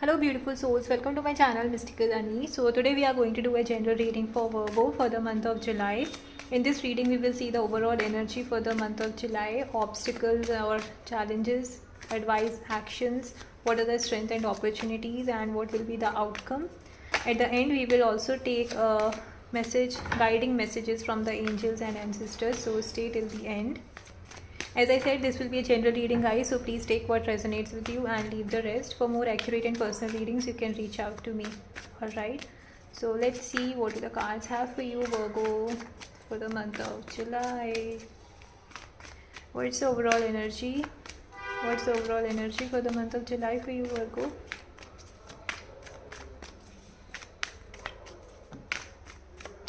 Hello beautiful souls, welcome to my channel Mystical Ani. So today we are going to do a general reading for Virgo for the month of July. In this reading we will see the overall energy for the month of July, obstacles or challenges, advice, actions, what are the strengths and opportunities and what will be the outcome. At the end we will also take a guiding messages from the angels and ancestors, so stay till the end. As I said, this will be a general reading, guys, so please take what resonates with you and leave the rest. For more accurate and personal readings, you can reach out to me. Alright, so let's see what the cards have for you, Virgo, for the month of July. What's the overall energy? What's the overall energy for the month of July for you, Virgo?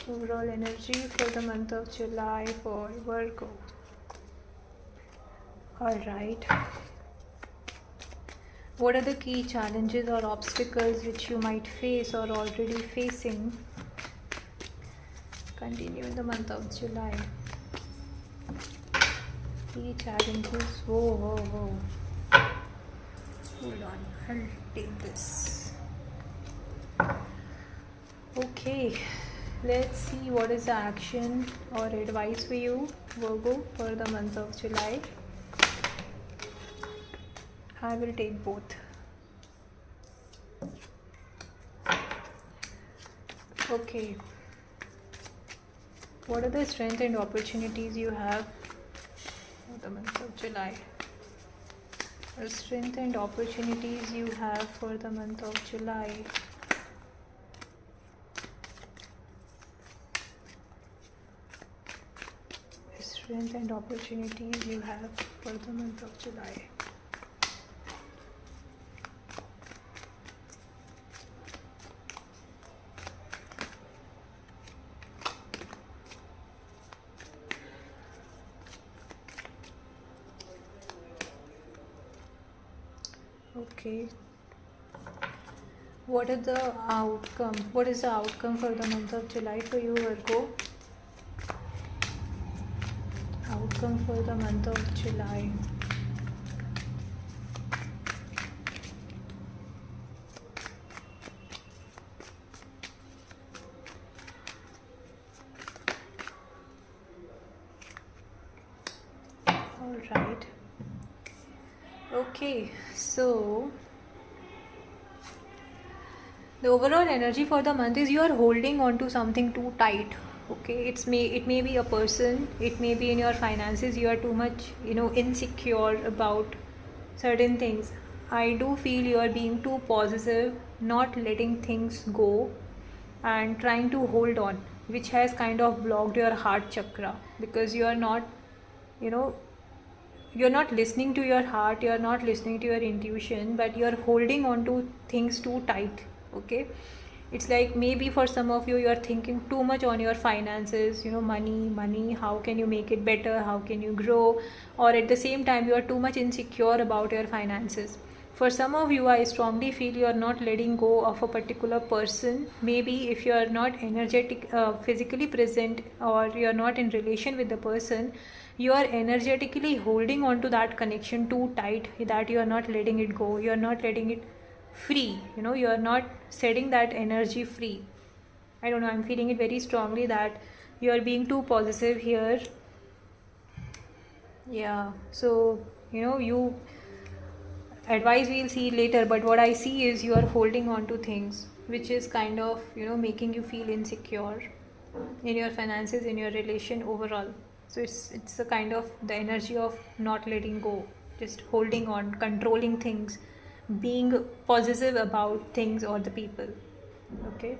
Overall energy for the month of July for Virgo. Alright. What are the key challenges or obstacles which you might face or already facing? Continue in the month of July. Key challenges. Whoa. Hold on, I'll take this. Okay, let's see what is the action or advice for you, Virgo, for the month of July. I will take both. Okay. What are the strengths and opportunities you have for the month of July? The strength and opportunities you have for the month of July. Strength and opportunities you have for the month of July. Okay. What is the outcome? What is the outcome for the month of July for you, Virgo? Outcome for the month of July. All right. Okay, so the overall energy for the month is you are holding on to something too tight. Okay, it may be a person, it may be in your finances. You are too much insecure about certain things. I do feel you are being too possessive, not letting things go and trying to hold on, which has kind of blocked your heart chakra, because you are not you're not listening to your heart, you're not listening to your intuition, but you're holding on to things too tight. Okay, it's like maybe for some of you, you're thinking too much on your finances, money, how can you make it better, how can you grow, or at the same time you are too much insecure about your finances. For some of you, I strongly feel you are not letting go of a particular person. Maybe if you are not physically present, or you are not in relation with the person, you are energetically holding on to that connection too tight, that you are not letting it go, you are not letting it free, you are not setting that energy free. I don't know, I'm feeling it very strongly that you are being too possessive here. Yeah, so you advice we'll see later, but what I see is you are holding on to things which is kind of making you feel insecure in your finances, in your relation overall. So it's a kind of the energy of not letting go, just holding on, controlling things, being possessive about things or the people. Okay,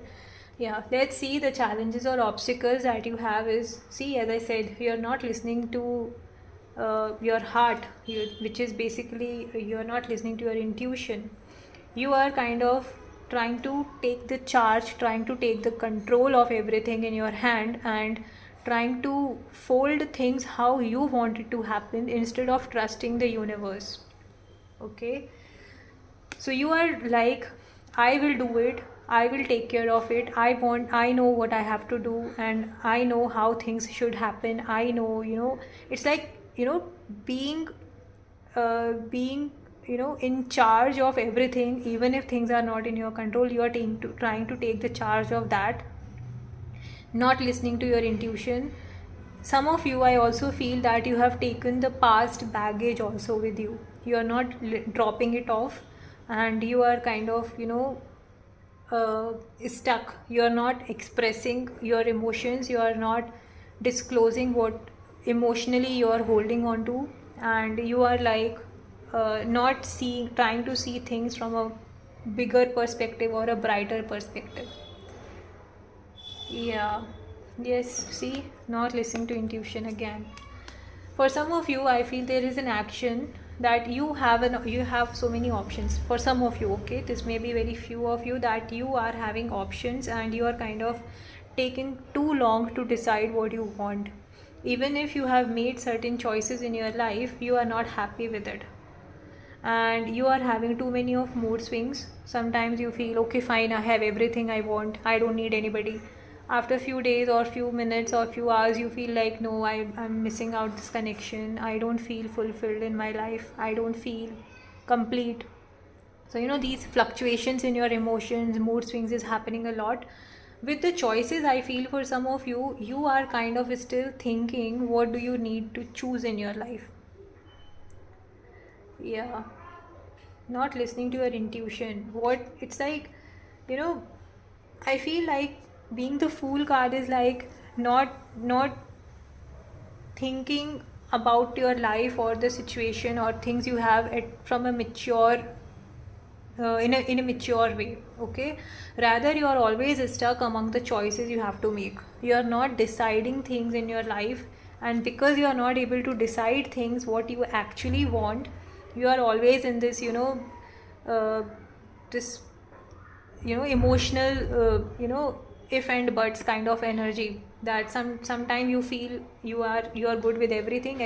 yeah, let's see the challenges or obstacles that you have. Is, see, as I said, you're not listening to your heart, which is basically you're not listening to your intuition. You are kind of trying to take the charge, trying to take the control of everything in your hand, and trying to fold things how you want it to happen instead of trusting the universe. Okay, so you are like, I will do it, I will take care of it, I know what I have to do, and I know how things should happen. I know, it's like being in charge of everything. Even if things are not in your control, you are trying to take the charge of that, not listening to your intuition. Some of you, I also feel that you have taken the past baggage also with you. You are not dropping it off, and you are kind of uh, stuck. You are not expressing your emotions, you are not disclosing what emotionally you are holding on to, and you are like not seeing, trying to see things from a bigger perspective or a brighter perspective. Yeah, yes, see, not listening to intuition again. For some of you, I feel there is an action that you have so many options. For some of you, okay, this may be very few of you, that you are having options and you are kind of taking too long to decide what you want. Even if you have made certain choices in your life, you are not happy with it, and you are having too many of mood swings. Sometimes you feel, okay, fine, I have everything I want, I don't need anybody. After a few days or few minutes or few hours, you feel like, no, I'm missing out this connection, I don't feel fulfilled in my life, I don't feel complete. So these fluctuations in your emotions, mood swings is happening a lot with the choices. I feel for some of you, you are kind of still thinking, what do you need to choose in your life? Yeah, not listening to your intuition. What it's like, you know I feel like being the fool card is like not thinking about your life or the situation or things you have from a mature in a mature way. Okay, rather you are always stuck among the choices you have to make. You are not deciding things in your life, and because you are not able to decide things what you actually want, you are always in this uh, this emotional if and buts kind of energy, that sometime you feel you are good with everything.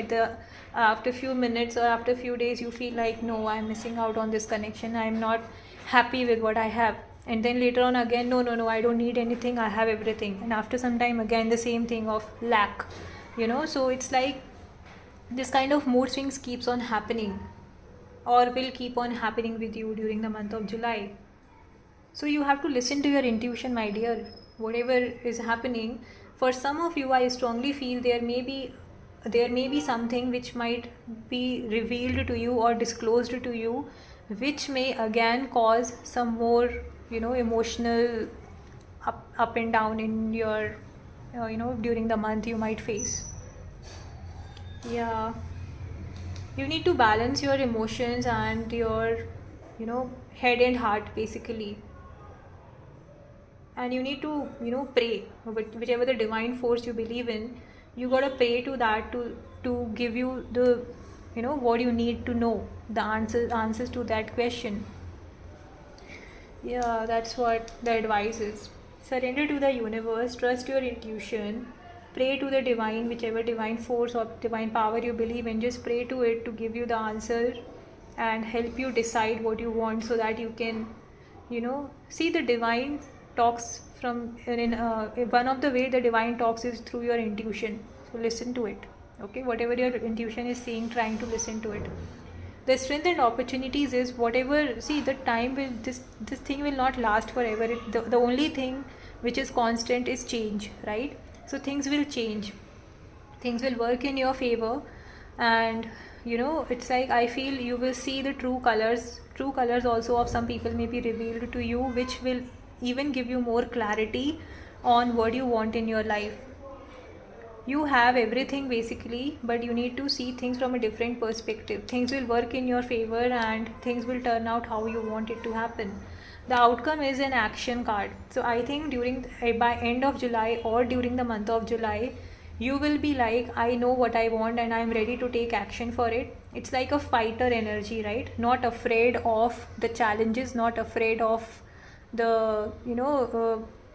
After few minutes or after few days, you feel like, no, I'm missing out on this connection, I'm not happy with what I have. And then later on again, no, no, no, I don't need anything, I have everything. And after some time again, the same thing of lack. So it's like this kind of mood swings keeps on happening, or will keep on happening with you during the month of July. So you have to listen to your intuition, my dear. Whatever is happening, for some of you, I strongly feel there may be something which might be revealed to you or disclosed to you, which may again cause some more emotional up and down in your during the month you might face. Yeah, you need to balance your emotions and your head and heart basically. And you need to pray whichever the divine force you believe in. You got to pray to that to give you the what you need to know, the answers to that question. Yeah, that's what the advice is. Surrender to the universe, trust your intuition, pray to the divine, whichever divine force or divine power you believe in. Just pray to it to give you the answer and help you decide what you want, so that you can see the divine talks from one of the way the divine talks is through your intuition. So listen to it. Okay, whatever your intuition is saying, trying to listen to it. The strength and opportunities is whatever. See, the time will this thing will not last forever. The only thing which is constant is change, right? So things will change, things will work in your favor. And it's like, I feel you will see the true colors also of some people may be revealed to you, which will even give you more clarity on what you want in your life. You have everything basically, but you need to see things from a different perspective. Things will work in your favor and things will turn out how you want it to happen. The outcome is an action card. So I think by end of July or during the month of July, you will be like, I know what I want and I'm ready to take action for it. It's like a fighter energy, right? Not afraid of the challenges, not afraid of the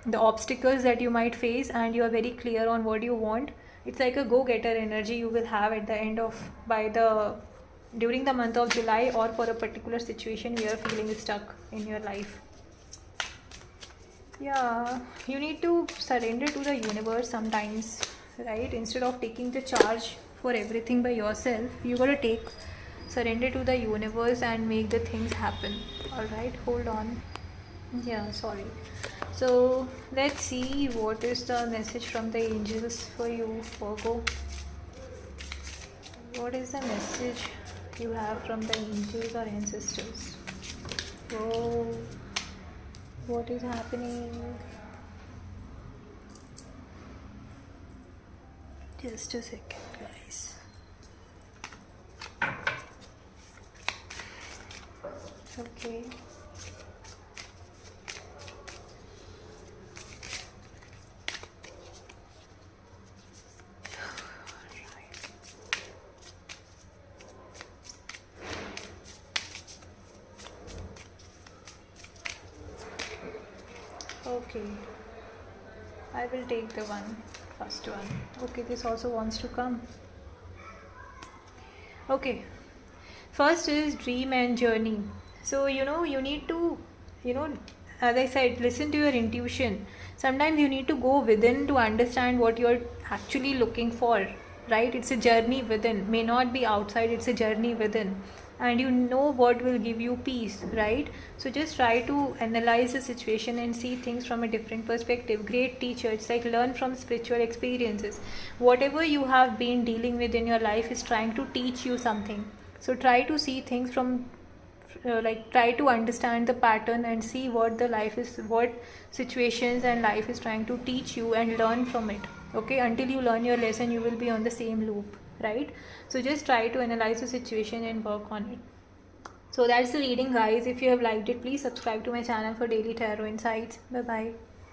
the obstacles that you might face, and you are very clear on what you want. It's like a go-getter energy you will have at the end of by the during the month of July, or for a particular situation you are feeling stuck in your life. Yeah, you need to surrender to the universe sometimes, right? Instead of taking the charge for everything by yourself, you gotta take surrender to the universe and make the things happen. All right, hold on. Yeah, sorry. So let's see what is the message from the angels for you, Virgo. What is the message you have from the angels or ancestors? Oh, what is happening? Just a second, guys. Okay. Okay, I will take the first one. Okay, this also wants to come. Okay, first is dream and journey. So, you need to, as I said, listen to your intuition. Sometimes you need to go within to understand what you're actually looking for, right? It's a journey within, may not be outside, it's a journey within. And you know what will give you peace, right? So just try to analyze the situation and see things from a different perspective. Great teacher, it's like learn from spiritual experiences. Whatever you have been dealing with in your life is trying to teach you something. So try to see things from try to understand the pattern and see what situations and life is trying to teach you and learn from it. Okay, until you learn your lesson you will be on the same loop, right? So just try to analyze the situation and work on it. So that's the reading, guys. If you have liked it, please subscribe to my channel for daily tarot insights. Bye bye.